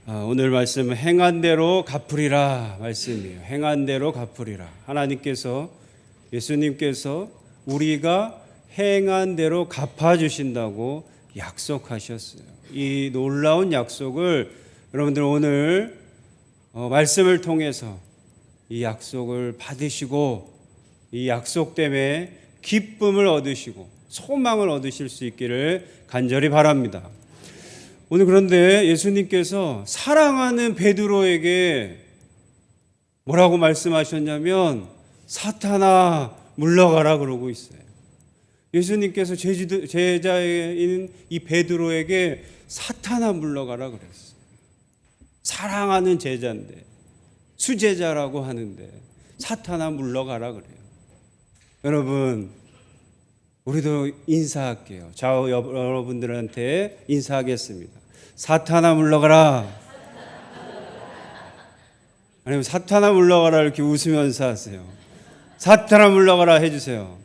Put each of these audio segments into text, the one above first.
오늘 말씀은 행한 대로 갚으리라 말씀이에요. 행한 대로 갚으리라. 하나님께서, 예수님께서 우리가 행한 대로 갚아주신다고 약속하셨어요. 이 놀라운 약속을 여러분들 오늘 말씀을 통해서 이 약속을 받으시고 이 약속 때문에 기쁨을 얻으시고 소망을 얻으실 수 있기를 간절히 바랍니다. 오늘 그런데 예수님께서 사랑하는 베드로에게 뭐라고 말씀하셨냐면 사탄아 물러가라 그러고 있어요. 예수님께서 제자인 이 베드로에게 사탄아 물러가라 그랬어요. 사랑하는 제자인데, 수제자라고 하는데 사탄아 물러가라 그래요. 여러분, 우리도 인사할게요. 자, 여러분들한테 인사하겠습니다. 사탄아 물러가라. 아니면 사탄아 물러가라 이렇게 웃으면서 하세요. 사탄아 물러가라 해주세요.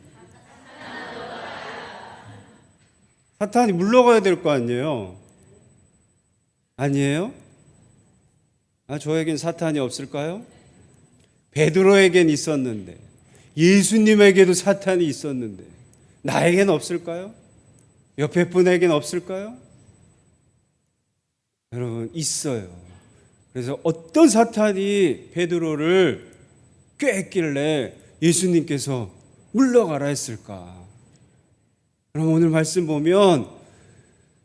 사탄이 물러가야 될 거 아니에요? 아니에요? 저에겐 사탄이 없을까요? 베드로에겐 있었는데, 예수님에게도 사탄이 있었는데 나에겐 없을까요? 옆에 분에겐 없을까요? 여러분, 있어요. 그래서 어떤 사탄이 베드로를 꾀했길래 예수님께서 물러가라 했을까? 그럼 오늘 말씀 보면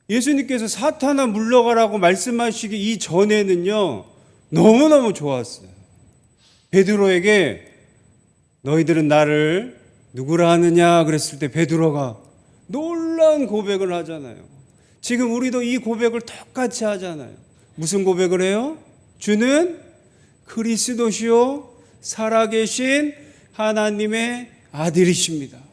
예수님께서 사탄아 물러가라고 말씀하시기 이전에는요 너무너무 좋았어요. 베드로에게 너희들은 나를 누구라 하느냐 그랬을 때 베드로가 놀라운 고백을 하잖아요. 지금 우리도 이 고백을 똑같이 하잖아요. 무슨 고백을 해요? 주는 그리스도시요 살아계신 하나님의 아들이십니다.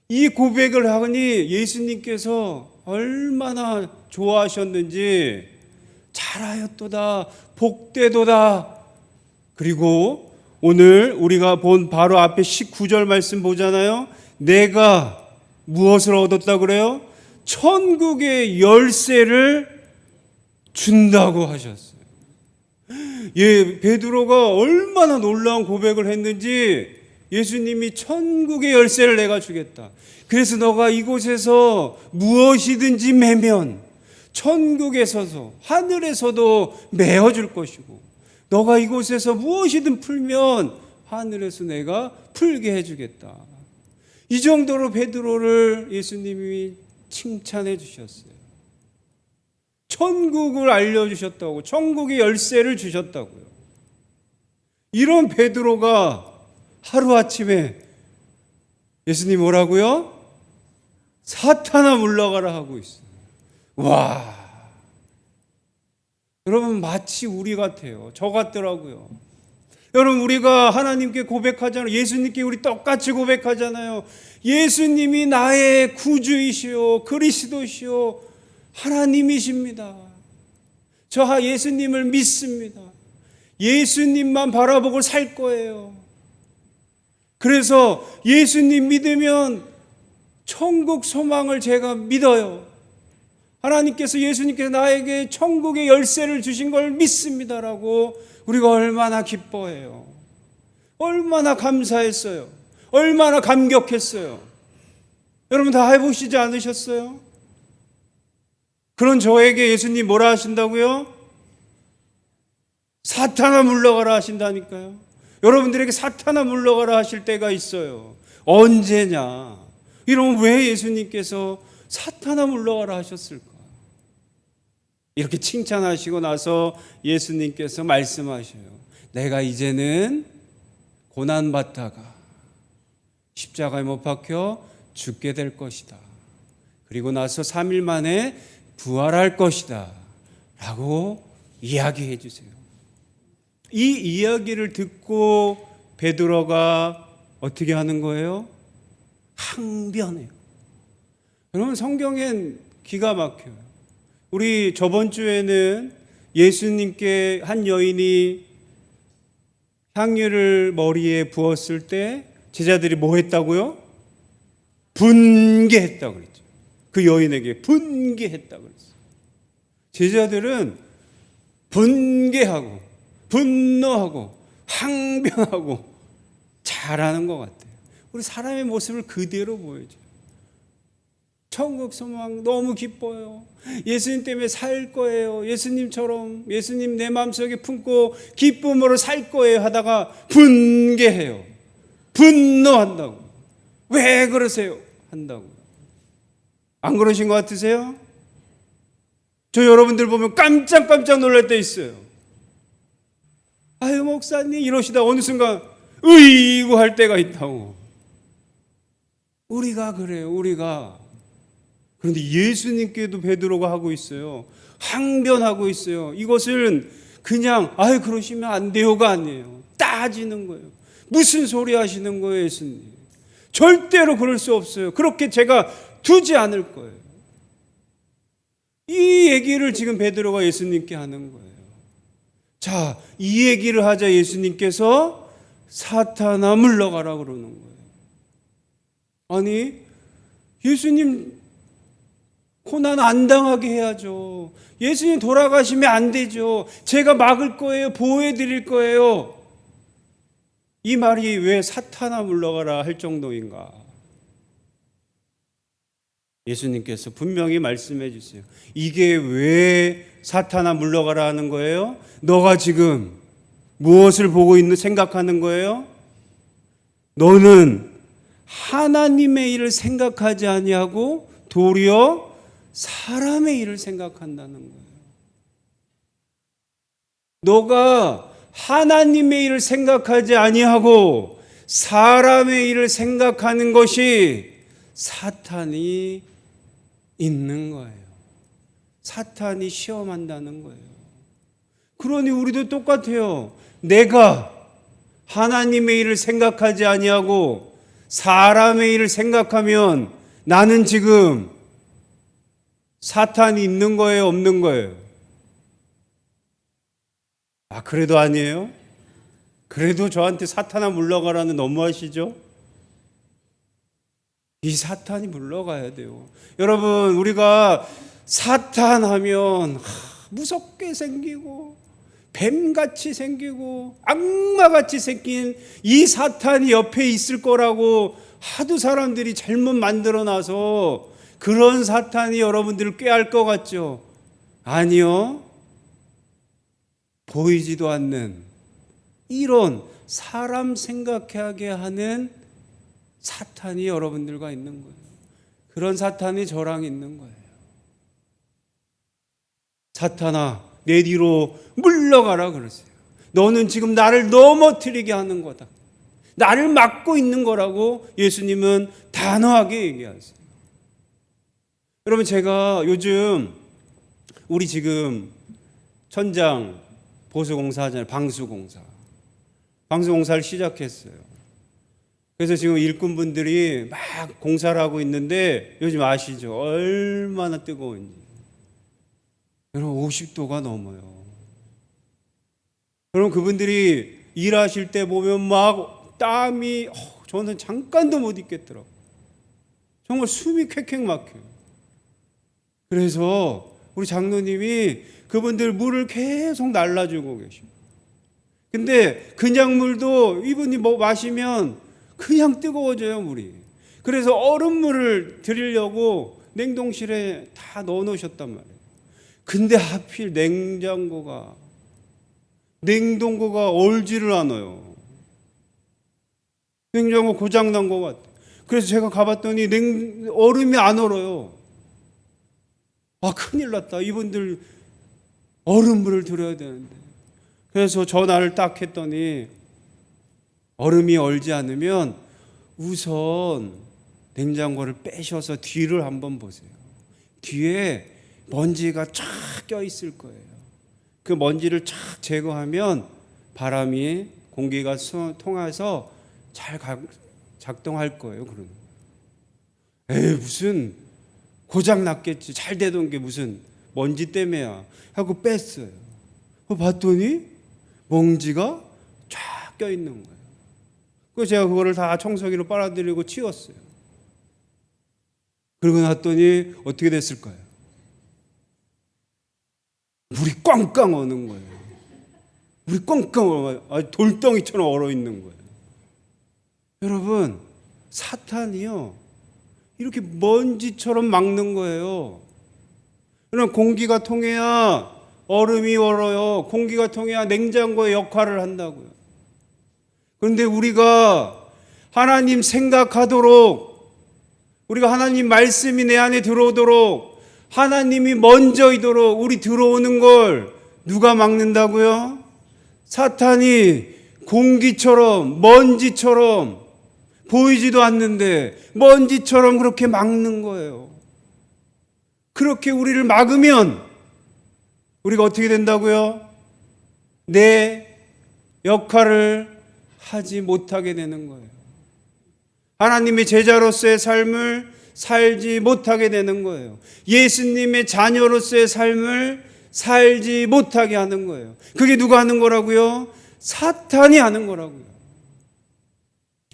이 고백을 하니 예수님께서 얼마나 좋아하셨는지 잘하였도다, 복되도다. 그리고 오늘 우리가 본 바로 앞에 19절 말씀 보잖아요. 내가 무엇을 얻었다 그래요? 천국의 열쇠를 준다고 하셨어요. 베드로가 얼마나 놀라운 고백을 했는지 예수님이 천국의 열쇠를 내가 주겠다. 그래서 너가 이곳에서 무엇이든지 매면 천국에서도 하늘에서도 메어줄 것이고 너가 이곳에서 무엇이든 풀면 하늘에서 내가 풀게 해주겠다. 이 정도로 베드로를 예수님이 칭찬해 주셨어요. 천국을 알려주셨다고, 천국의 열쇠를 주셨다고요. 이런 베드로가 하루아침에 예수님 뭐라고요? 사탄아 물러가라 하고 있어요. 와, 여러분 마치 우리 같아요. 저 같더라고요. 여러분 우리가 하나님께 고백하잖아요. 예수님께 우리 똑같이 고백하잖아요. 예수님이 나의 구주이시오 그리스도시오 하나님이십니다. 저 예수님을 믿습니다. 예수님만 바라보고 살 거예요. 그래서 예수님 믿으면 천국 소망을 제가 믿어요. 하나님께서 예수님께서 나에게 천국의 열쇠를 주신 걸 믿습니다라고 우리가 얼마나 기뻐해요. 얼마나 감사했어요. 얼마나 감격했어요. 여러분 다 해보시지 않으셨어요? 그런 저에게 예수님 뭐라 하신다고요? 사탄아 물러가라 하신다니까요. 여러분들에게 사탄아 물러가라 하실 때가 있어요. 언제냐? 이러면 왜 예수님께서 사탄아 물러가라 하셨을까? 이렇게 칭찬하시고 나서 예수님께서 말씀하셔요. 내가 이제는 고난받다가 십자가에 못 박혀 죽게 될 것이다. 그리고 나서 3일 만에 부활할 것이다. 라고 이야기해 주세요. 이 이야기를 듣고 베드로가 어떻게 하는 거예요? 항변해요. 여러분 성경엔 기가 막혀요. 우리 저번 주에는 예수님께 한 여인이 향유를 머리에 부었을 때 제자들이 뭐 했다고요? 분개했다고 그랬죠. 그 여인에게 분개했다고 그랬어요. 제자들은 분개하고 분노하고 항변하고 잘하는 것 같아요. 우리 사람의 모습을 그대로 보여줘요. 천국 소망 너무 기뻐요. 예수님 때문에 살 거예요. 예수님처럼 예수님 내 마음속에 품고 기쁨으로 살 거예요 하다가 분개해요. 분노한다고. 왜 그러세요? 한다고. 안 그러신 것 같으세요? 저 여러분들 보면 깜짝깜짝 놀랄 때 있어요. 아유 목사님 이러시다 어느 순간 으이구 할 때가 있다고. 우리가 그래요. 우리가. 그런데 예수님께도 베드로가 하고 있어요. 항변하고 있어요. 이것을 그냥 아유 그러시면 안 돼요가 아니에요. 따지는 거예요. 무슨 소리 하시는 거예요 예수님. 절대로 그럴 수 없어요. 그렇게 제가 두지 않을 거예요. 이 얘기를 지금 베드로가 예수님께 하는 거예요. 자, 이 얘기를 하자 예수님께서 사탄아 물러가라 그러는 거예요. 아니 예수님 고난 안 당하게 해야죠. 예수님 돌아가시면 안 되죠. 제가 막을 거예요. 보호해 드릴 거예요. 이 말이 왜 사탄아 물러가라 할 정도인가? 예수님께서 분명히 말씀해 주세요. 이게 왜 사탄아 물러가라 하는 거예요? 너가 지금 무엇을 보고 있는 생각하는 거예요? 너는 하나님의 일을 생각하지 아니하고 도리어 사람의 일을 생각한다는 거예요. 너가 하나님의 일을 생각하지 아니하고 사람의 일을 생각하는 것이 사탄이 있는 거예요. 사탄이 시험한다는 거예요. 그러니 우리도 똑같아요. 내가 하나님의 일을 생각하지 아니하고 사람의 일을 생각하면 나는 지금 사탄이 있는 거예요, 없는 거예요? 아, 그래도 아니에요? 그래도 저한테 사탄아 물러가라는 너무하시죠? 이 사탄이 물러가야 돼요. 여러분, 우리가 사탄 하면 무섭게 생기고 뱀같이 생기고 악마같이 생긴 이 사탄이 옆에 있을 거라고 하도 사람들이 잘못 만들어놔서 그런 사탄이 여러분들을 꾀할 것 같죠? 아니요. 보이지도 않는 이런 사람 생각하게 하는 사탄이 여러분들과 있는 거예요. 그런 사탄이 저랑 있는 거예요. 사탄아, 내 뒤로 물러가라 그러세요. 너는 지금 나를 넘어뜨리게 하는 거다. 나를 막고 있는 거라고 예수님은 단호하게 얘기하세요. 여러분, 제가 요즘 우리 지금 천장 보수공사 하잖아요. 방수공사를 시작했어요. 그래서 지금 일꾼분들이 막 공사를 하고 있는데 요즘 아시죠? 얼마나 뜨거운지. 여러분 50도가 넘어요. 여러분 그분들이 일하실 때 보면 막 땀이 저는 잠깐도 못 있겠더라고요. 정말 숨이 퀭퀭 막혀요. 그래서 우리 장로님이 그분들 물을 계속 날라주고 계십니다. 근데 그냥 물도 이분이 뭐 마시면 그냥 뜨거워져요, 물이. 그래서 얼음물을 드리려고 냉동실에 다 넣어 놓으셨단 말이에요. 근데 하필 냉동고가 얼지를 않아요. 냉장고 고장난 것 같아요. 그래서 제가 가봤더니 얼음이 안 얼어요. 아, 큰일 났다. 이분들 얼음물을 드려야 되는데. 그래서 전화를 딱 했더니 얼음이 얼지 않으면 우선 냉장고를 빼셔서 뒤를 한번 보세요. 뒤에 먼지가 쫙 껴있을 거예요. 그 먼지를 쫙 제거하면 바람이 공기가 통해서 잘 작동할 거예요. 그러는 거예요. 에이, 무슨 고장 났겠지. 잘 되던 게 무슨 먼지 때문에야 하고 뺐어요. 봤더니 먼지가 쫙 껴있는 거예요. 그래서 제가 그거를 다 청소기로 빨아들이고 치웠어요. 그러고 났더니 어떻게 됐을까요? 물이 꽝꽝 오는 거예요. 물이 꽝꽝 돌덩이처럼 얼어 있는 거예요. 여러분, 사탄이요 이렇게 먼지처럼 막는 거예요. 그럼 공기가 통해야 얼음이 얼어요. 공기가 통해야 냉장고의 역할을 한다고요. 그런데 우리가 하나님 생각하도록, 우리가 하나님 말씀이 내 안에 들어오도록, 하나님이 먼저이도록 우리 들어오는 걸 누가 막는다고요? 사탄이 공기처럼, 먼지처럼 보이지도 않는데 먼지처럼 그렇게 막는 거예요. 그렇게 우리를 막으면 우리가 어떻게 된다고요? 내 역할을 하지 못하게 되는 거예요. 하나님의 제자로서의 삶을 살지 못하게 되는 거예요. 예수님의 자녀로서의 삶을 살지 못하게 하는 거예요. 그게 누가 하는 거라고요? 사탄이 하는 거라고요.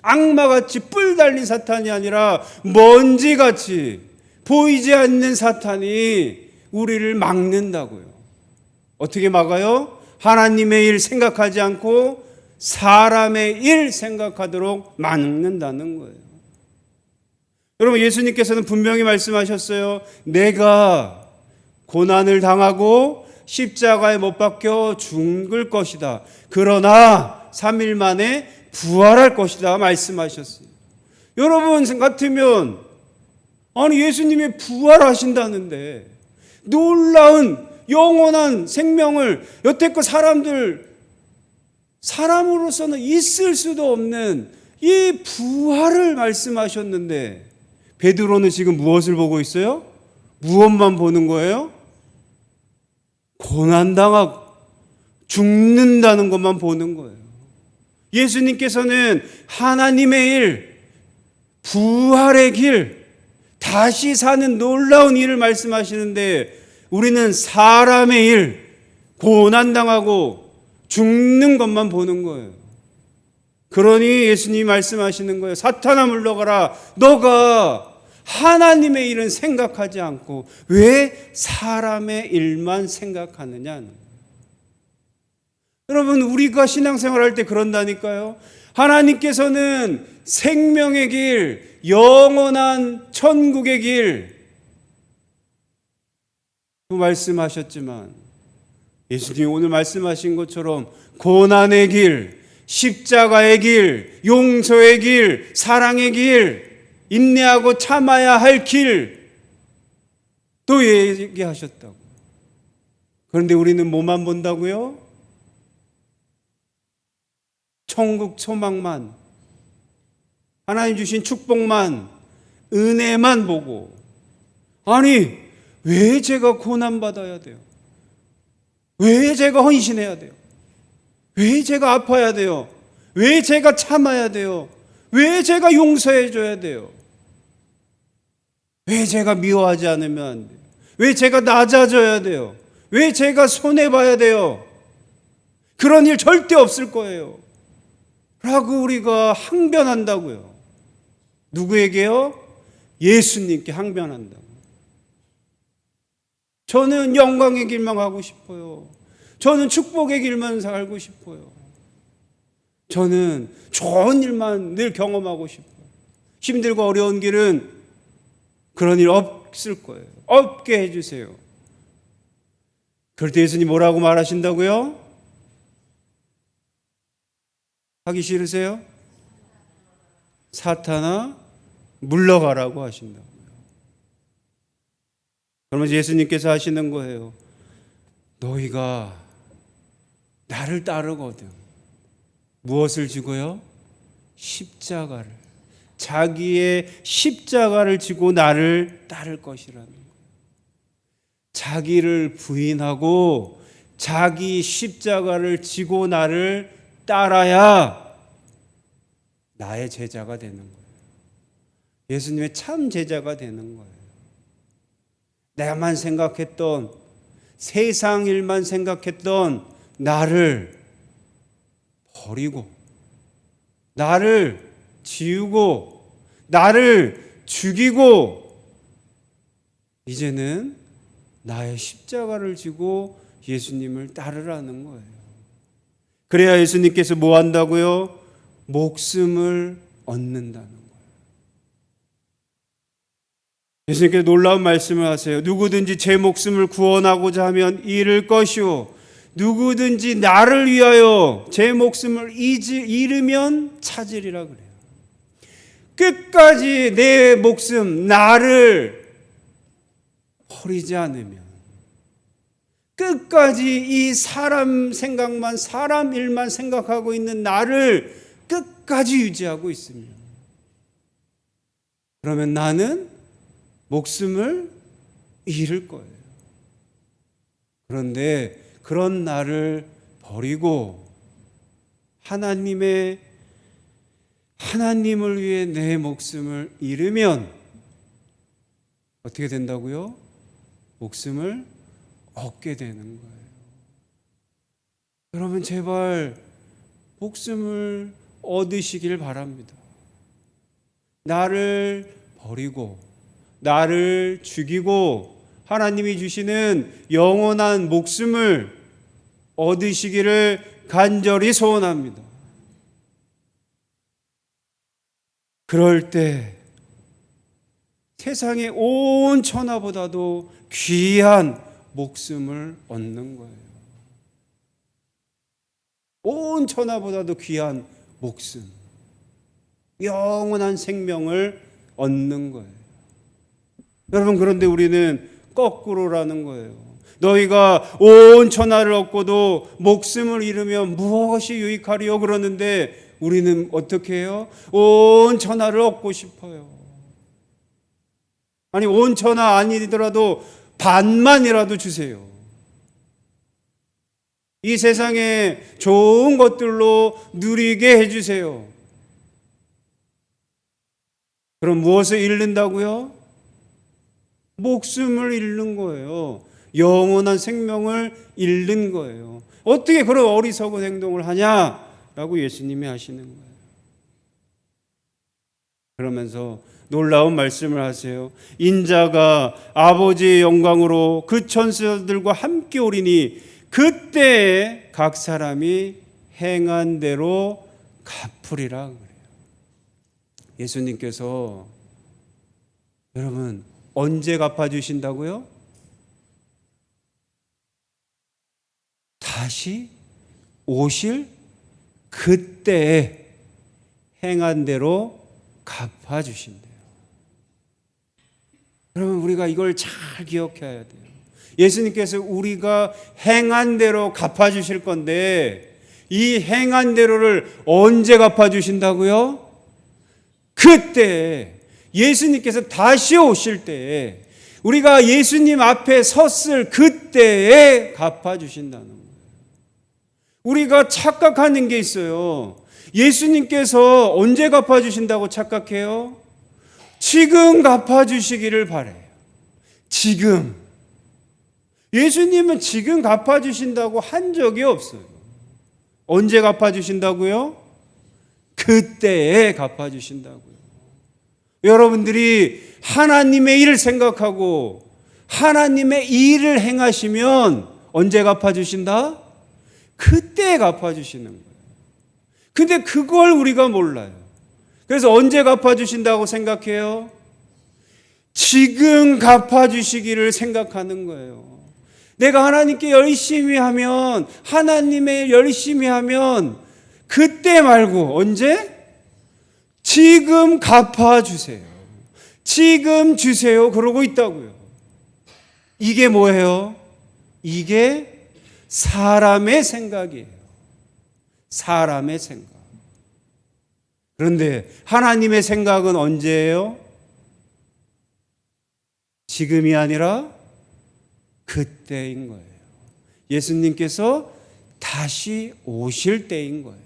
악마같이 뿔 달린 사탄이 아니라 먼지같이 보이지 않는 사탄이 우리를 막는다고요. 어떻게 막아요? 하나님의 일 생각하지 않고 사람의 일 생각하도록 막는다는 거예요. 여러분, 예수님께서는 분명히 말씀하셨어요. 내가 고난을 당하고 십자가에 못 박혀 죽을 것이다. 그러나 3일 만에 부활할 것이다 말씀하셨어요. 여러분 같으면 아니 예수님이 부활하신다는데 놀라운 영원한 생명을 여태껏 사람으로서는 있을 수도 없는 이 부활을 말씀하셨는데 베드로는 지금 무엇을 보고 있어요? 무엇만 보는 거예요? 고난당하고 죽는다는 것만 보는 거예요. 예수님께서는 하나님의 일, 부활의 길, 다시 사는 놀라운 일을 말씀하시는데 우리는 사람의 일, 고난당하고 죽는 것만 보는 거예요. 그러니 예수님이 말씀하시는 거예요. 사탄아 물러가라. 너가 하나님의 일은 생각하지 않고 왜 사람의 일만 생각하느냐. 여러분, 우리가 신앙생활할 때 그런다니까요. 하나님께서는 생명의 길, 영원한 천국의 길 또 말씀하셨지만 예수님이 오늘 말씀하신 것처럼 고난의 길, 십자가의 길, 용서의 길, 사랑의 길, 인내하고 참아야 할 길 또 얘기하셨다고. 그런데 우리는 뭐만 본다고요? 천국 소망만, 하나님 주신 축복만, 은혜만 보고, 아니 왜 제가 고난받아야 돼요? 왜 제가 헌신해야 돼요? 왜 제가 아파야 돼요? 왜 제가 참아야 돼요? 왜 제가 용서해 줘야 돼요? 왜 제가 미워하지 않으면 안 돼요? 왜 제가 낮아져야 돼요? 왜 제가 손해봐야 돼요? 그런 일 절대 없을 거예요 라고 우리가 항변한다고요. 누구에게요? 예수님께 항변한다고. 저는 영광의 길만 가고 싶어요. 저는 축복의 길만 살고 싶어요. 저는 좋은 일만 늘 경험하고 싶어요. 힘들고 어려운 길은 그런 일 없을 거예요. 없게 해주세요. 그럴 때 예수님 뭐라고 말하신다고요? 하기 싫으세요? 사탄아 물러가라고 하신다고요. 그러면서 예수님께서 하시는 거예요. 너희가 나를 따르거든 무엇을 지고요? 십자가를, 자기의 십자가를 지고 나를 따를 것이라는 거예요. 자기를 부인하고 자기 십자가를 지고 나를 따라야 나의 제자가 되는 거예요. 예수님의 참 제자가 되는 거예요. 내가만 생각했던, 세상 일만 생각했던 나를 버리고, 나를 지우고, 나를 죽이고, 이제는 나의 십자가를 지고 예수님을 따르라는 거예요. 그래야 예수님께서 뭐 한다고요? 목숨을 얻는다는 거예요. 예수님께서 놀라운 말씀을 하세요. 누구든지 제 목숨을 구원하고자 하면 잃을 것이요, 누구든지 나를 위하여 제 목숨을 잃으면 찾으리라 그래요. 끝까지 내 목숨, 나를 버리지 않으면, 끝까지 이 사람 생각만, 사람 일만 생각하고 있는 나를 끝까지 유지하고 있으면, 그러면 나는 목숨을 잃을 거예요. 그런데 그런 나를 버리고 하나님을 위해 내 목숨을 잃으면 어떻게 된다고요? 목숨을 얻게 되는 거예요. 여러분, 제발 목숨을 얻으시길 바랍니다. 나를 버리고 나를 죽이고 하나님이 주시는 영원한 목숨을 얻으시기를 간절히 소원합니다. 그럴 때 세상의 온 천하보다도 귀한 목숨을 얻는 거예요. 온 천하보다도 귀한 목숨, 영원한 생명을 얻는 거예요. 여러분, 그런데 우리는 거꾸로라는 거예요. 너희가 온 천하를 얻고도 목숨을 잃으면 무엇이 유익하리요? 그러는데 우리는 어떻게 해요? 온 천하를 얻고 싶어요. 아니, 온 천하 아니더라도 반만이라도 주세요. 이 세상에 좋은 것들로 누리게 해주세요. 그럼 무엇을 잃는다고요? 목숨을 잃는 거예요. 영원한 생명을 잃는 거예요. 어떻게 그런 어리석은 행동을 하냐라고 예수님이 하시는 거예요. 그러면서 놀라운 말씀을 하세요. 인자가 아버지의 영광으로 그 천사들과 함께 오리니 그때 각 사람이 행한 대로 갚으리라 그래요. 예수님께서 여러분 언제 갚아주신다고요? 다시 오실 그때에 행한 대로 갚아주신대요. 여러분, 우리가 이걸 잘 기억해야 돼요. 예수님께서 우리가 행한 대로 갚아주실 건데 이 행한 대로를 언제 갚아주신다고요? 그때 예수님께서 다시 오실 때에 우리가 예수님 앞에 섰을 그때에 갚아주신다는 거예요. 우리가 착각하는 게 있어요. 예수님께서 언제 갚아주신다고 착각해요? 지금 갚아주시기를 바래요. 지금. 예수님은 지금 갚아주신다고 한 적이 없어요. 언제 갚아주신다고요? 그때에 갚아주신다고요. 여러분들이 하나님의 일을 생각하고 하나님의 일을 행하시면 언제 갚아주신다? 그때 갚아주시는 거예요. 근데 그걸 우리가 몰라요. 그래서 언제 갚아주신다고 생각해요? 지금 갚아주시기를 생각하는 거예요. 내가 하나님께 열심히 하면, 하나님의 열심히 하면 그때 말고 언제? 지금 갚아주세요. 지금 주세요. 그러고 있다고요. 이게 뭐예요? 이게 사람의 생각이에요. 사람의 생각. 그런데 하나님의 생각은 언제예요? 지금이 아니라 그때인 거예요. 예수님께서 다시 오실 때인 거예요.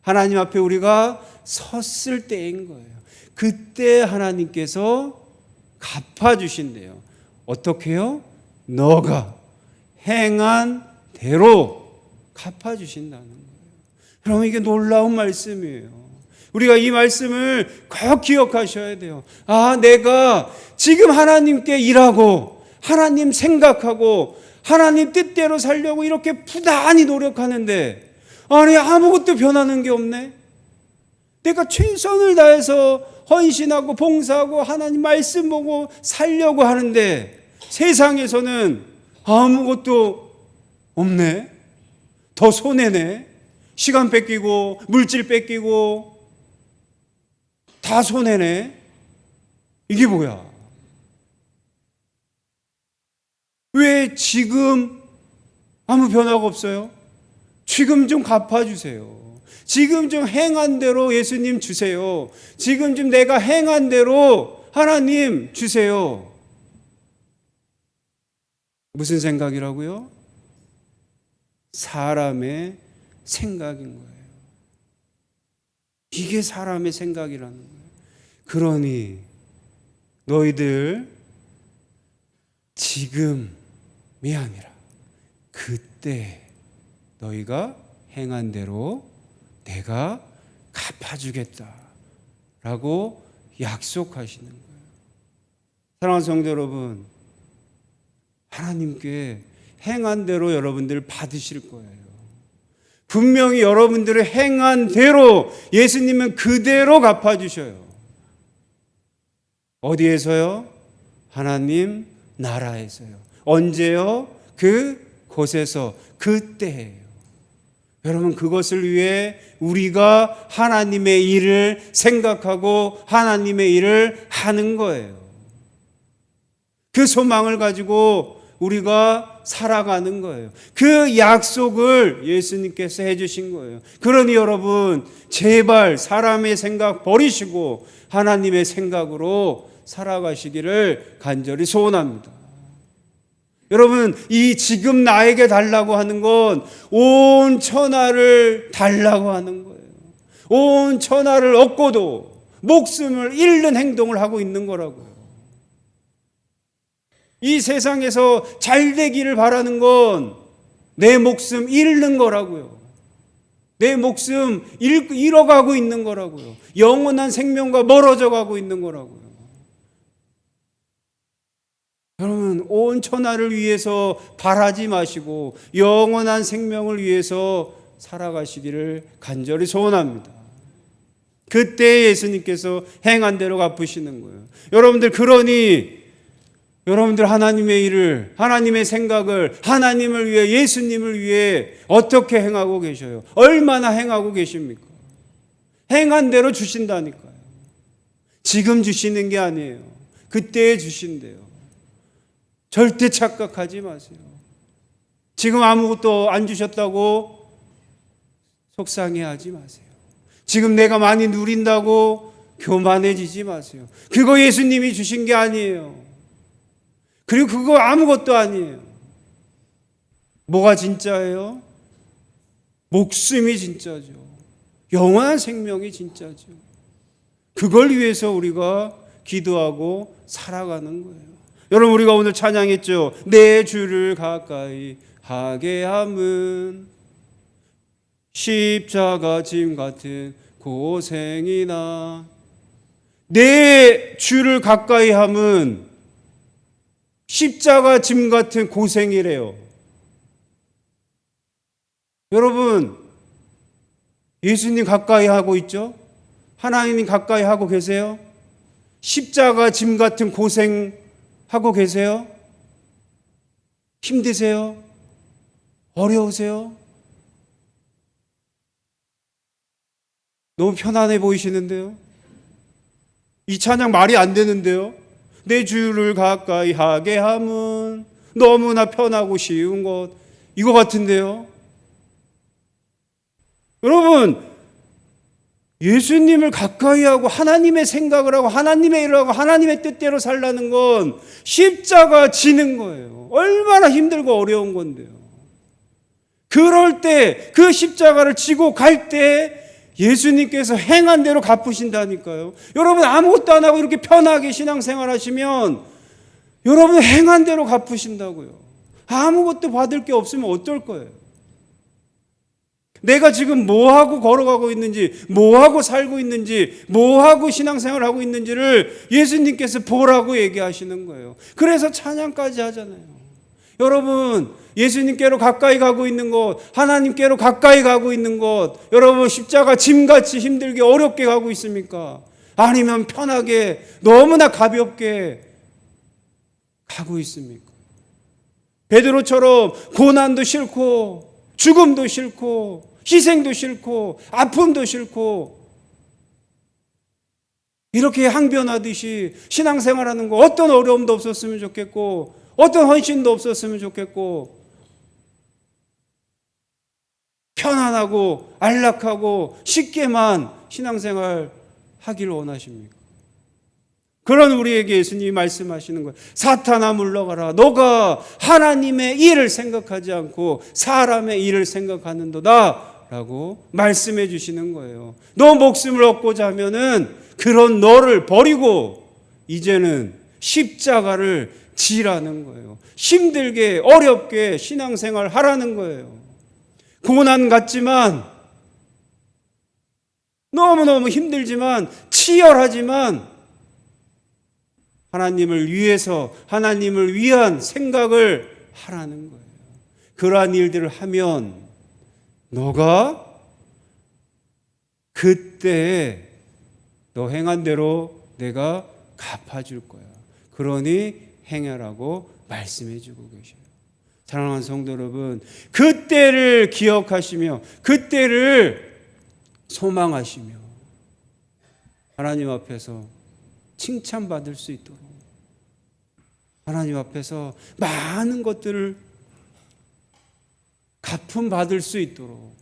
하나님 앞에 우리가 섰을 때인 거예요. 그때 하나님께서 갚아주신대요. 어떻게요? 너가 행한 대로 갚아주신다는 거예요. 그럼 이게 놀라운 말씀이에요. 우리가 이 말씀을 꼭 기억하셔야 돼요. 아, 내가 지금 하나님께 일하고 하나님 생각하고 하나님 뜻대로 살려고 이렇게 부단히 노력하는데 아니 아무것도 변하는 게 없네. 내가 최선을 다해서 헌신하고 봉사하고 하나님 말씀 보고 살려고 하는데 세상에서는 아무것도 없네. 더 손해네. 시간 뺏기고 물질 뺏기고 다 손해네. 이게 뭐야? 왜 지금 아무 변화가 없어요? 지금 좀 갚아주세요. 지금 좀 행한 대로 예수님 주세요. 지금 좀 내가 행한 대로 하나님 주세요. 무슨 생각이라고요? 사람의 생각인 거예요. 이게 사람의 생각이라는 거예요. 그러니 너희들 지금이 아니라 그때 너희가 행한 대로 내가 갚아주겠다라고 약속하시는 거예요. 사랑하는 성도 여러분, 하나님께 행한 대로 여러분들 받으실 거예요. 분명히 여러분들의 행한 대로 예수님은 그대로 갚아주셔요. 어디에서요? 하나님 나라에서요. 언제요? 그곳에서, 그때예요. 여러분, 그것을 위해 우리가 하나님의 일을 생각하고 하나님의 일을 하는 거예요. 그 소망을 가지고 우리가 살아가는 거예요. 그 약속을 예수님께서 해주신 거예요. 그러니 여러분, 제발 사람의 생각 버리시고 하나님의 생각으로 살아가시기를 간절히 소원합니다. 여러분, 이 지금 나에게 달라고 하는 건 온 천하를 달라고 하는 거예요. 온 천하를 얻고도 목숨을 잃는 행동을 하고 있는 거라고요. 이 세상에서 잘 되기를 바라는 건 내 목숨 잃는 거라고요. 내 목숨 잃어가고 있는 거라고요. 영원한 생명과 멀어져 가고 있는 거라고요. 여러분, 온 천하를 위해서 바라지 마시고 영원한 생명을 위해서 살아가시기를 간절히 소원합니다. 그때 예수님께서 행한 대로 갚으시는 거예요. 여러분들, 그러니 여러분들 하나님의 일을, 하나님의 생각을, 하나님을 위해, 예수님을 위해 어떻게 행하고 계셔요? 얼마나 행하고 계십니까? 행한 대로 주신다니까요. 지금 주시는 게 아니에요. 그때 주신대요. 절대 착각하지 마세요. 지금 아무것도 안 주셨다고 속상해하지 마세요. 지금 내가 많이 누린다고 교만해지지 마세요. 그거 예수님이 주신 게 아니에요. 그리고 그거 아무것도 아니에요. 뭐가 진짜예요? 목숨이 진짜죠. 영원한 생명이 진짜죠. 그걸 위해서 우리가 기도하고 살아가는 거예요. 여러분, 우리가 오늘 찬양했죠. 내 주를 가까이 하게 함은 십자가 짐 같은 고생이나. 내 주를 가까이 함은 십자가 짐 같은 고생이래요. 여러분, 예수님 가까이 하고 있죠? 하나님 가까이 하고 계세요? 십자가 짐 같은 고생 하고 계세요? 힘드세요? 어려우세요? 너무 편안해 보이시는데요? 이 찬양 말이 안 되는데요? 내 주를 가까이 하게 함은 너무나 편하고 쉬운 것, 이거 같은데요? 여러분, 예수님을 가까이 하고 하나님의 생각을 하고 하나님의 일을 하고 하나님의 뜻대로 살라는 건 십자가 지는 거예요. 얼마나 힘들고 어려운 건데요. 그럴 때, 그 십자가를 지고 갈 때 예수님께서 행한 대로 갚으신다니까요. 여러분, 아무것도 안 하고 이렇게 편하게 신앙생활 하시면 여러분 행한 대로 갚으신다고요. 아무것도 받을 게 없으면 어떨 거예요? 내가 지금 뭐하고 걸어가고 있는지, 뭐하고 살고 있는지, 뭐하고 신앙생활을 하고 있는지를 예수님께서 보라고 얘기하시는 거예요. 그래서 찬양까지 하잖아요. 여러분, 예수님께로 가까이 가고 있는 것, 하나님께로 가까이 가고 있는 것, 여러분 십자가 짐같이 힘들게 어렵게 가고 있습니까? 아니면 편하게 너무나 가볍게 가고 있습니까? 베드로처럼 고난도 싫고 죽음도 싫고 희생도 싫고 아픔도 싫고 이렇게 항변하듯이 신앙생활하는 거 어떤 어려움도 없었으면 좋겠고 어떤 헌신도 없었으면 좋겠고 편안하고 안락하고 쉽게만 신앙생활 하기를 원하십니까? 그런 우리에게 예수님이 말씀하시는 거예요. 사탄아 물러가라. 너가 하나님의 일을 생각하지 않고 사람의 일을 생각하는도다 라고 말씀해 주시는 거예요. 너 목숨을 얻고자 하면은 그런 너를 버리고 이제는 십자가를 지라는 거예요. 힘들게 어렵게 신앙생활 하라는 거예요. 고난 같지만 너무너무 힘들지만 치열하지만 하나님을 위해서 하나님을 위한 생각을 하라는 거예요. 그러한 일들을 하면 너가 그때 너 행한 대로 내가 갚아줄 거야. 그러니 행하라고 말씀해 주고 계셔요. 사랑하는 성도 여러분, 그때를 기억하시며 그때를 소망하시며 하나님 앞에서 칭찬받을 수 있도록 하나님 앞에서 많은 것들을 갚음 받을 수 있도록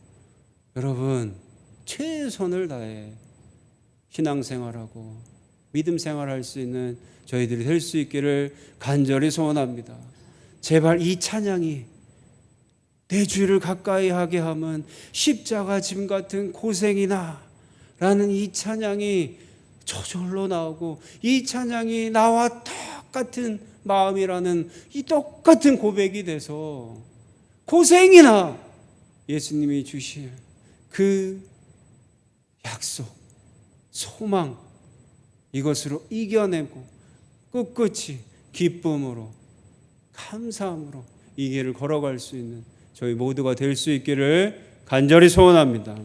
여러분 최선을 다해 신앙생활하고 믿음생활할 수 있는 저희들이 될 수 있기를 간절히 소원합니다. 제발 이 찬양이 내 주를 가까이 하게 하면 십자가 짐 같은 고생이나 라는 이 찬양이 저절로 나오고 이 찬양이 나와 똑같은 마음이라는 이 똑같은 고백이 돼서 고생이나 예수님이 주실 그 약속, 소망 이것으로 이겨내고 꿋꿋이 기쁨으로 감사함으로 이 길을 걸어갈 수 있는 저희 모두가 될 수 있기를 간절히 소원합니다.